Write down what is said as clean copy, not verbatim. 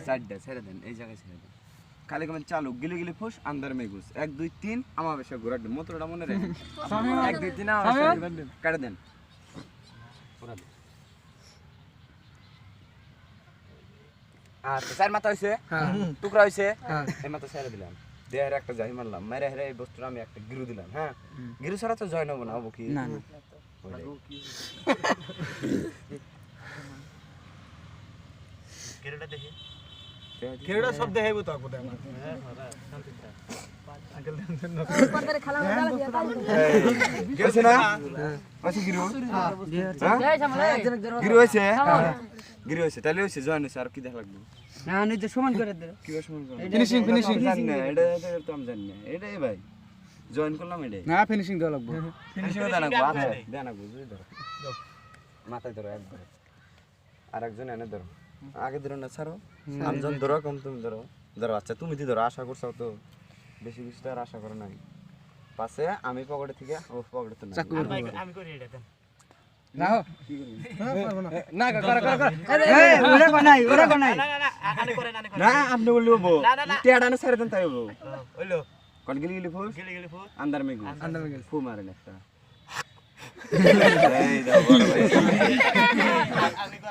চারটা ছেড়ে দেন এই জায়গায় ছেড়ে দেন খালি কমেন চালু গিলি গিলি ফুস আন্দার মে ঘুষ 1 2 3 আমাবেশা ঘোরা দেন মতটা মনে রাখেন 1 2 3 আমাবেশা কাটে দেন পুরা দেন আচ্ছা স্যার মাথা হইছে হ্যাঁ টুকরা হইছে হ্যাঁ এই মাথা ছেড়ে দিলাম দেহের একটা জাহি মারলাম মেরে হেরে এই বস্তুটা আমি একটা গিরু দিলাম হ্যাঁ গিরু ছাড়া তো জয় নেব না হবো কি না না গিরুটা দেখি গিরুটা সব দেখাইবো তো কোথায় আমার হ্যাঁ আঙ্কেল টেনশন না পর্দারে খালা লাগা গেছে না আছে গিরু হ্যাঁ গিরু হইছে গিরু হইছে তাহলে হইছে জয় হইছে আর কি দেখা লাগবে না নিজে সমান করে দে কি সমান করে ফিনিশিং জানি না এটা তো আমি জানি না এটাই ভাই জয়েন করলাম এটাই না ফিনিশিং দেওয়া লাগবে ফিনিশিং দেওয়া লাগবে আচ্ছা দেয়া না বুঝি ধরো মাথায় ধরো একবার আরেকজন এনে ধরো আগে ধরো না ছাড়ো আমজন ধরো কম তুমি ধরো ধরো আচ্ছা তুমি দি ধরো আশা করছো তো বেশি বেশি তো আর আশা করো নাই পাশে আমি পকেটে থেকে ও পকেটে তো না আমি করি এটা দেন না কি করি না কর এই ওরে বানাই না আনে করে না আপনি বলবো টেডা না ছেড়ে দেন তাই বলবো হইলো কোন গিলি গিলি ফুস अंदर में फू मारे लगता